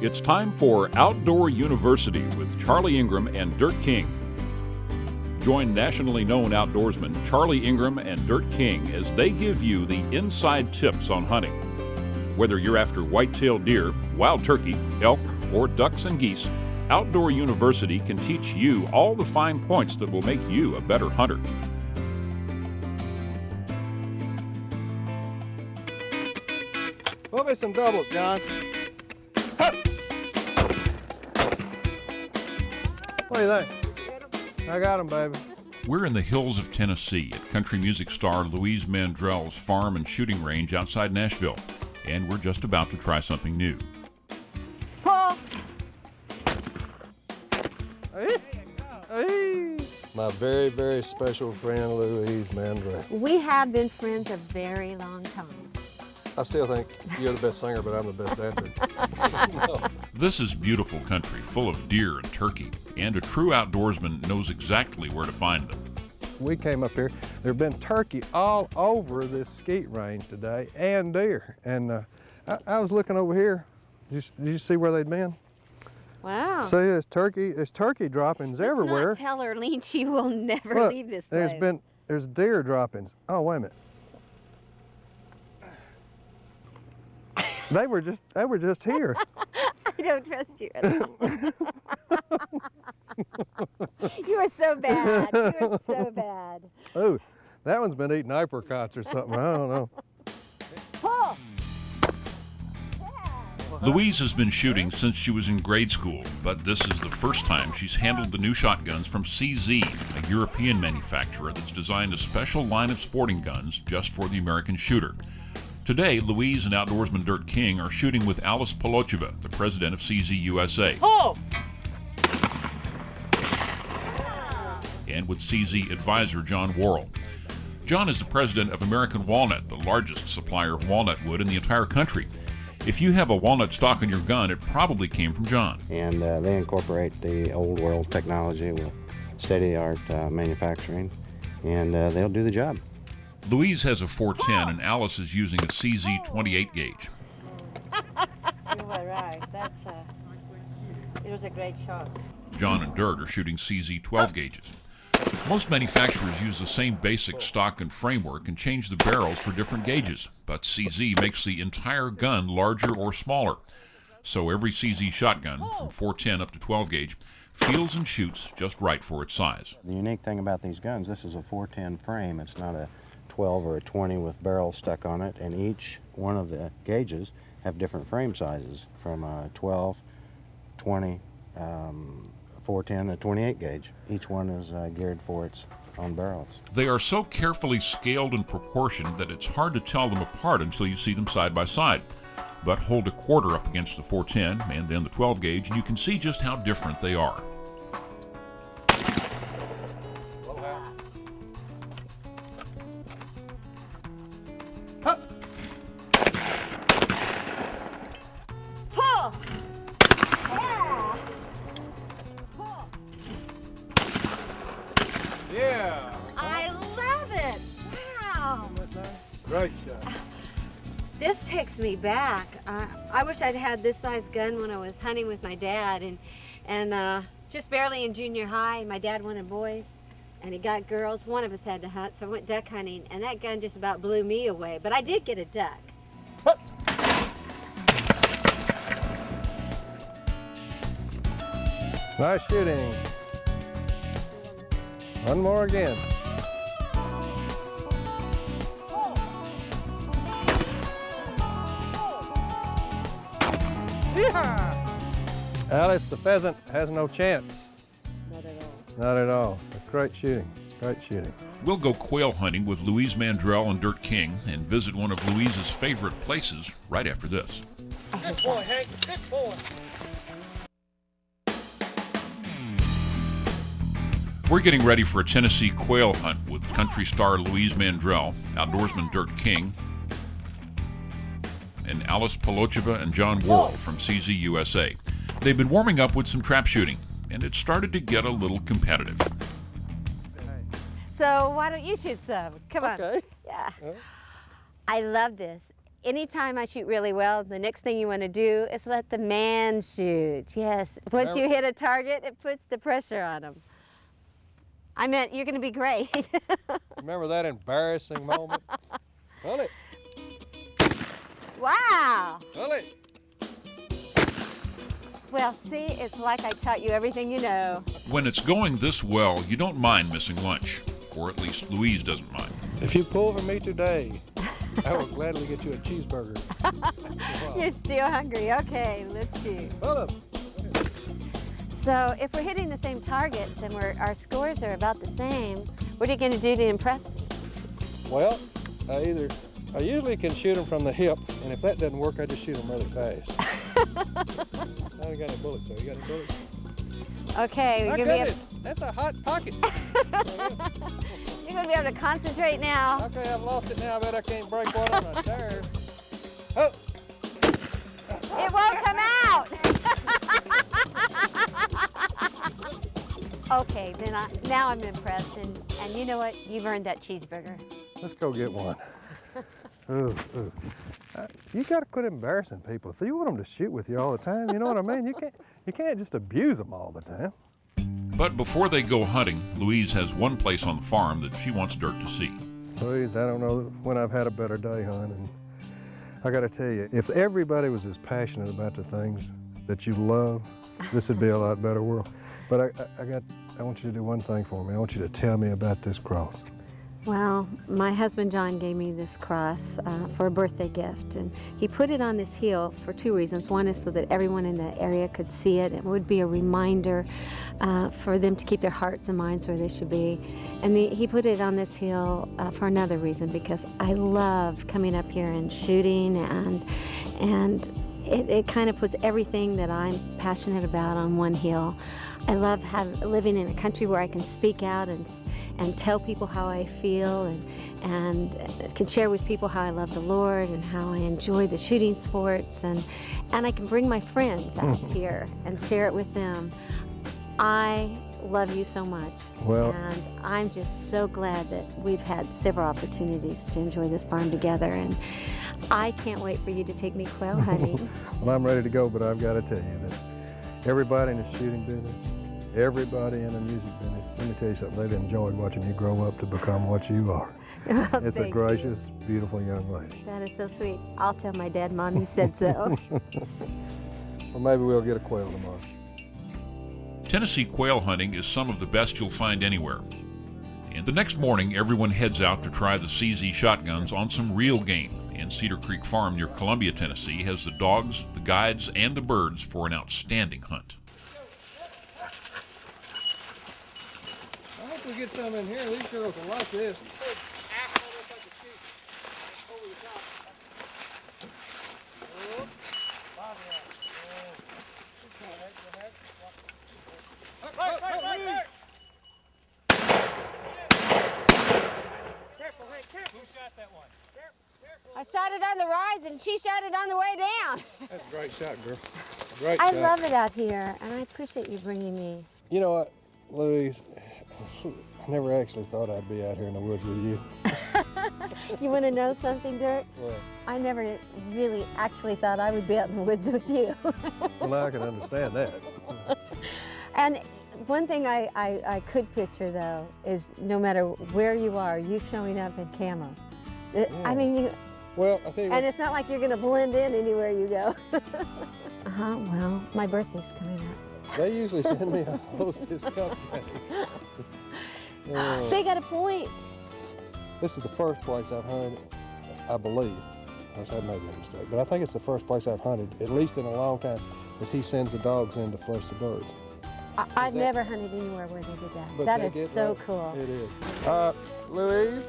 It's time for Outdoor University with Charlie Ingram and Dirt King. Join nationally known outdoorsmen Charlie Ingram and Dirt King as they give you the inside tips on hunting. Whether you're after white-tailed deer, wild turkey, elk, or ducks and geese, Outdoor University can teach you all the fine points that will make you a better hunter. Pull me some doubles, John. What do you think? I got him, baby. We're in the hills of Tennessee at country music star Louise Mandrell's farm and shooting range outside Nashville, and we're just about to try something new. Paul! Hey. My very, very special friend, Louise Mandrell. We have been friends a very long time. I still think you're the best singer, but I'm the best dancer. No. This is beautiful country full of deer and turkey, and a true outdoorsman knows exactly where to find them. We came up here, there have been turkey all over this skeet range today, and deer. And I was looking over here. Did you see where they'd been? Wow. See, there's turkey droppings everywhere. Let's not tell Arlene she will never leave this place. There's deer droppings. Oh, wait a minute. They were just here. I don't trust you at all. You are so bad. You are so bad. Oh, that one's been eating apricots or something. I don't know. Pull. Louise has been shooting since she was in grade school, but this is the first time she's handled the new shotguns from CZ, a European manufacturer that's designed a special line of sporting guns just for the American shooter. Today, Louise and outdoorsman Dirt King are shooting with Alice Polocheva, the president of CZ USA. Pull. And with CZ advisor John Worrell. John is the president of American Walnut, the largest supplier of walnut wood in the entire country. If you have a walnut stock on your gun, it probably came from John. And they incorporate the old world technology with state-of-the-art manufacturing, and they'll do the job. Louise has a 410 and Alice is using a CZ 28 gauge. You were right. It was a great shot. John and Dirt are shooting CZ 12 gauges. Most manufacturers use the same basic stock and framework and change the barrels for different gauges, but CZ makes the entire gun larger or smaller. So every CZ shotgun, from 410 up to 12 gauge, feels and shoots just right for its size. The unique thing about these guns, this is a 410 frame. It's not a 12 or a 20 with barrels stuck on it, and each one of the gauges have different frame sizes from 12, 20, 410 to 28 gauge. Each one is geared for its own barrels. They are so carefully scaled and proportioned that it's hard to tell them apart until you see them side by side. But hold a quarter up against the 410 and then the 12 gauge and you can see just how different they are. Pull. Yeah. Pull. Yeah. I love it. Wow. Great shot. This takes me back. I wish I'd had this size gun when I was hunting with my dad, and just barely in junior high. My dad wanted boys, and he got girls. One of us had to hunt, so I went duck hunting, and that gun just about blew me away. But I did get a duck. Nice shooting. One more again. Yeah. Alice, the pheasant has no chance. Not at all. Not at all. That's great shooting. Great shooting. We'll go quail hunting with Louise Mandrell and Dirt King and visit one of Louise's favorite places right after this. Good boy, Hank. Good boy. We're getting ready for a Tennessee quail hunt with country star Louise Mandrell, outdoorsman Dirt King, and Alice Polocheva and John Worrell from CZ USA. They've been warming up with some trap shooting, and it started to get a little competitive. So why don't you shoot some? Come on. Okay. Yeah. I love this. Anytime I shoot really well, the next thing you want to do is let the man shoot. Yes, once you hit a target, it puts the pressure on them. I meant you're going to be great. Remember that embarrassing moment? Pull it. Wow. Pull it. Well, see, it's like I taught you everything you know. When it's going this well, you don't mind missing lunch, or at least Louise doesn't mind. If you pull for me today, I will gladly get you a cheeseburger. You're still hungry. Okay, let's shoot. Pull it. So if we're hitting the same targets and our scores are about the same, what are you going to do to impress me? Well, I usually can shoot them from the hip, and if that doesn't work, I just shoot them really fast. I ain't got any bullets, though. You got any bullets? Okay, My you're going to goodness, that's a hot pocket. You're going to be able to concentrate now. Okay, I've lost it now. I bet I can't break one on a tire. Oh! It won't come out. Okay, then now I'm impressed, and you know what? You've earned that cheeseburger. Let's go get one. Ooh. You got to quit embarrassing people. If you want them to shoot with you all the time, you know what I mean? You can't just abuse them all the time. But before they go hunting, Louise has one place on the farm that she wants Dirk to see. Please, I don't know when I've had a better day hunting. I got to tell you, if everybody was as passionate about the things that you love, this would be a lot better world. But I want you to do one thing for me. I want you to tell me about this cross. Well, my husband John gave me this cross for a birthday gift, and he put it on this hill for two reasons. One is so that everyone in the area could see it. It would be a reminder for them to keep their hearts and minds where they should be. And he put it on this hill for another reason, because I love coming up here and shooting, and it kind of puts everything that I'm passionate about on one hill. I love living in a country where I can speak out and tell people how I feel, and can share with people how I love the Lord and how I enjoy the shooting sports, and I can bring my friends out here and share it with them. I love you so much, and I'm just so glad that we've had several opportunities to enjoy this farm together, and I can't wait for you to take me quail hunting. Well, I'm ready to go, but I've got to tell you that everybody in the shooting business, everybody in the music business, let me tell you something, they've enjoyed watching you grow up to become what you are. Well, it's a gracious, beautiful young lady. That is so sweet. I'll tell my dad Mommy said so. Well, maybe we'll get a quail tomorrow. Tennessee quail hunting is some of the best you'll find anywhere. And the next morning, everyone heads out to try the CZ shotguns on some real game. And Cedar Creek Farm near Columbia, Tennessee has the dogs, the guides, and the birds for an outstanding hunt. I hope we get some in here. These girls will like this. I shot it on the rise, and she shot it on the way down. That's a great shot, girl. Great I shot. love it out here, and I appreciate you bringing me. You know what, Louise? I never actually thought I'd be out here in the woods with you. You want to know something, Dirk? What? I never really actually thought I would be out in the woods with you. Well, now I can understand that. And one thing I could picture, though, is no matter where you are, you showing up in camo. I mean, well, I tell you what. and it's not like you're going to blend in anywhere you go. Well, my birthday's coming up. They usually send me a hostess cupcake. They got a point. This is the first place I've hunted, I believe. Of course, I may be a mistake, but I think it's the first place I've hunted, at least in a long time, that he sends the dogs in to flush the birds. I've never hunted anywhere where they did that. But That they is did so that. cool. It is. Louise,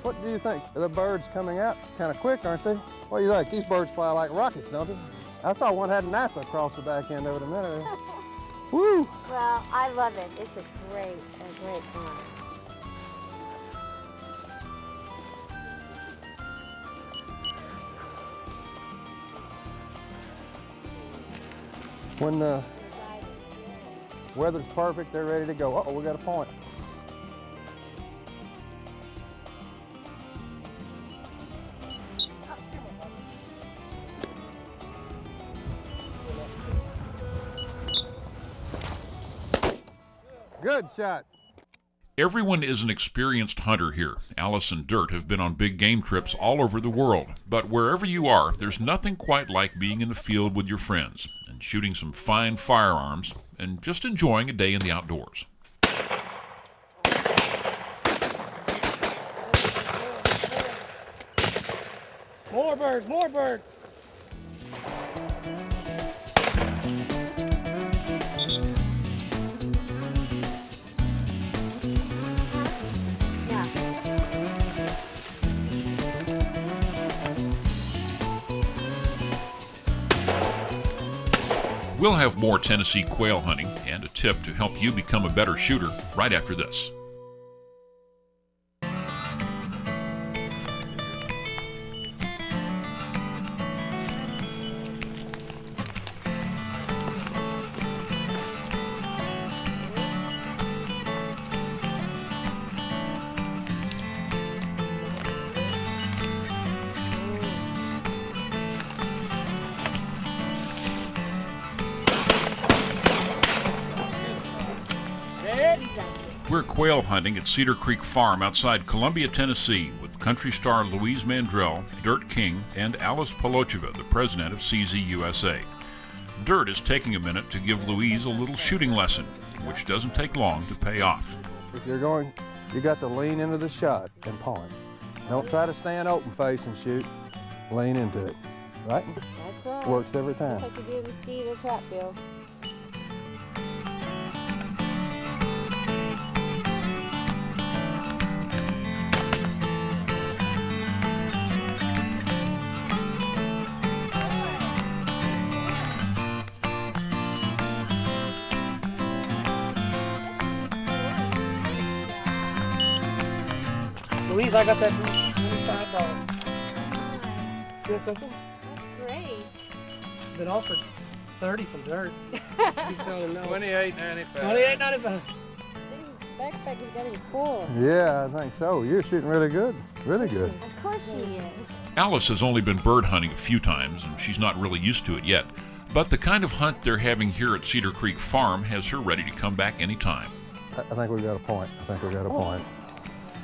what do you think? The birds coming out kind of quick, aren't they? What do you think? These birds fly like rockets, don't they? I saw one had NASA across the back end of it a minute ago. Woo! Well, I love it. It's a great farm. When the weather's perfect, they're ready to go. Uh-oh, we got a point. Good shot. Everyone is an experienced hunter here. Alice and Dirt have been on big game trips all over the world. But wherever you are, there's nothing quite like being in the field with your friends and shooting some fine firearms and just enjoying a day in the outdoors. More birds, more birds. We'll have more Tennessee quail hunting and a tip to help you become a better shooter right after this. We're quail hunting at Cedar Creek Farm outside Columbia, Tennessee, with country star Louise Mandrell, Dirt King, and Alice Polocheva, the president of CZ USA. Dirt is taking a minute to give Louise a little shooting lesson, which doesn't take long to pay off. If you're going, you got to lean into the shot and point. Don't try to stand open face and shoot. Lean into it, right? That's right. Works every time. Just like you do in the ski or trap field. Louise, I got that $25. Feel something? That's great. Been offered 30 from Dirt. He's telling him no. $28.95. $28.95. His backpack is getting full. Yeah, I think so. You're shooting really good. Really good. Of course she is. Alice has only been bird hunting a few times, and she's not really used to it yet. But the kind of hunt they're having here at Cedar Creek Farm has her ready to come back anytime. I think we got a point.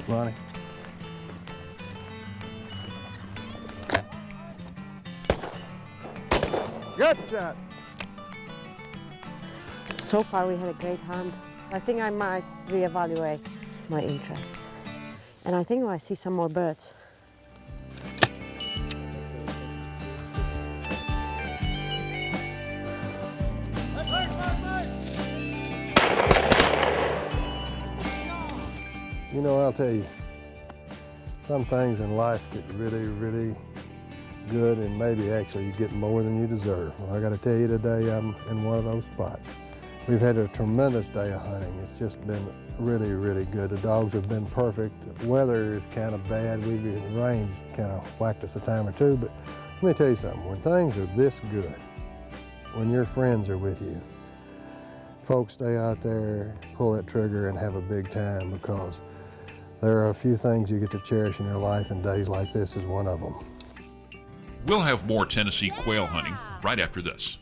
Ronnie. Good shot. So far we had a great hunt. I think I might reevaluate my interest. And I think I see some more birds. You know, I'll tell you, some things in life get really, really good, and maybe actually you get more than you deserve. Well, I got to tell you today, I'm in one of those spots. We've had a tremendous day of hunting. It's just been really, really good. The dogs have been perfect. The weather is kind of bad. The rain's kind of whacked us a time or two, but let me tell you something. When things are this good, when your friends are with you, folks, stay out there, pull that trigger, and have a big time, because there are a few things you get to cherish in your life, and days like this is one of them. We'll have more Tennessee quail hunting right after this.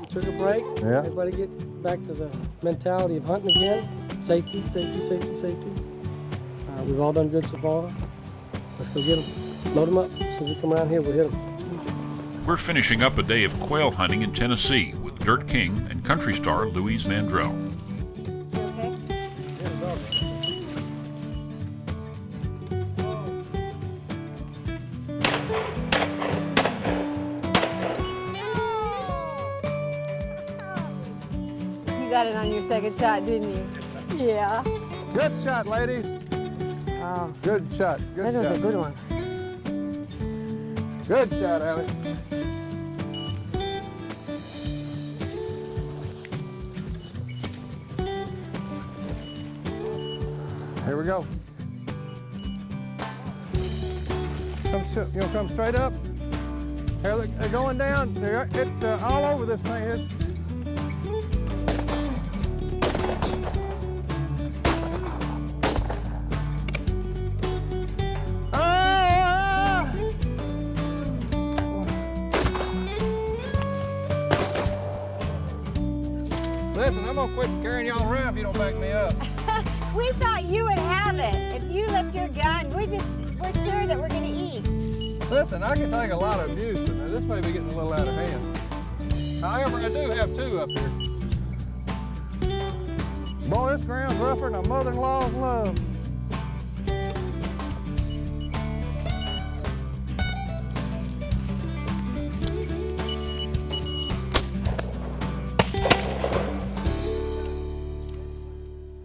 Took a break. Yeah. Everybody get back to the mentality of hunting again. Safety, safety, safety, safety. We've all done good so far. Let's go get them. Load them up. As soon as we come around here, we'll hit them. We're finishing up a day of quail hunting in Tennessee with Dirt King and country star Louise Mandrell. You okay? You got it on your second shot, didn't you? Yeah. Good shot, ladies. Oh, Good shot. Good that was shot. a good one. Good shot, Alex. Here we go. Come straight up. Here, they're going down. It's all over this thing. Listen, I'm gonna quit carrying y'all around if you don't back me up. We thought you would have it. If you lift your gun, we're sure that we're gonna eat. Listen, I can take a lot of abuse, but now this may be getting a little out of hand. However, I do have 2 up here. Boy, this ground's rougher than a mother-in-law's love.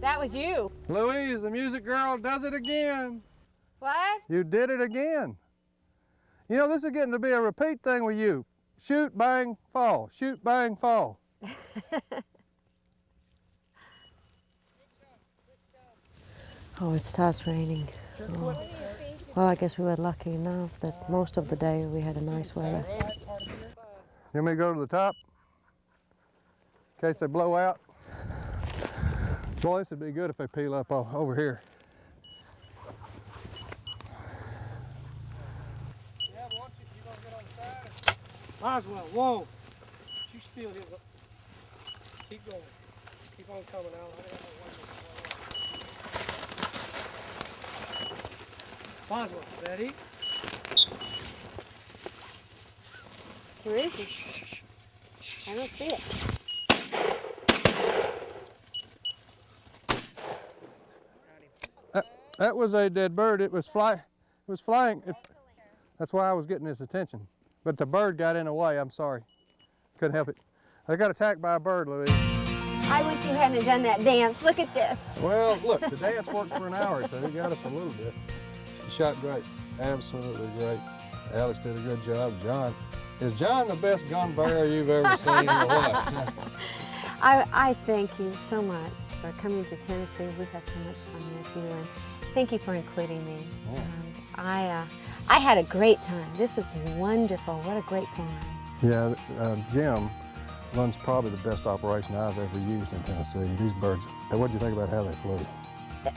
That was you. Louise, the music girl, does it again. What? You did it again. You know, this is getting to be a repeat thing with you. Shoot, bang, fall. Shoot, bang, fall. Oh, it starts raining. Oh. Well, I guess we were lucky enough that most of the day we had a nice weather. You want me to go to the top? In case they blow out? Boy, this would be good if they peel up over here. Yeah, but once you gonna get on the side? Might as well. Whoa. You still his. Keep going. Keep on coming out. Might as well. Ready? Where is he? I don't see it. That was a dead bird. It was flying. That's why I was getting his attention. But the bird got in the way. I'm sorry. Couldn't help it. I got attacked by a bird, Louise. I wish you hadn't done that dance. Look at this. Well, look, the dance worked for an hour or two. He got us a little bit. He shot great. Absolutely great. Alex did a good job. John. Is John the best gun bearer you've ever seen or what? I thank you so much for coming to Tennessee. We've had so much fun with you, and thank you for including me. Yeah. I had a great time. This is wonderful. What a great farm. Yeah, Jim runs probably the best operation I've ever used in Tennessee. These birds, what do you think about how they flew?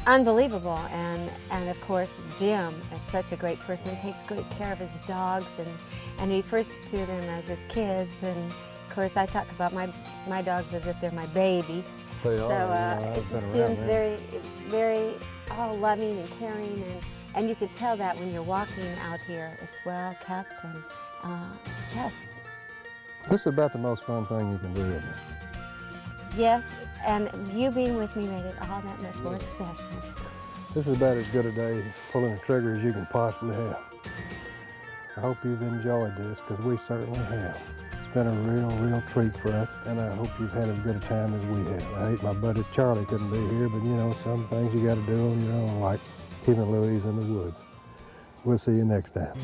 Unbelievable, and of course Jim is such a great person. He takes good care of his dogs and refers to them as his kids, and of course I talk about my dogs as if they're my babies. They so Jim's very loving and caring, and you can tell that when you're walking out here. It's well kept and just. This is about the most fun thing you can do, isn't it? Yes, and you being with me made it all that much more special. This is about as good a day pulling a trigger as you can possibly have. I hope you've enjoyed this, because we certainly have. It's been a real treat for us, and I hope you've had as good a time as we have. I hate my buddy Charlie couldn't be here, but you know, some things you got to do on your own, like keeping Louise in the woods. We'll see you next time.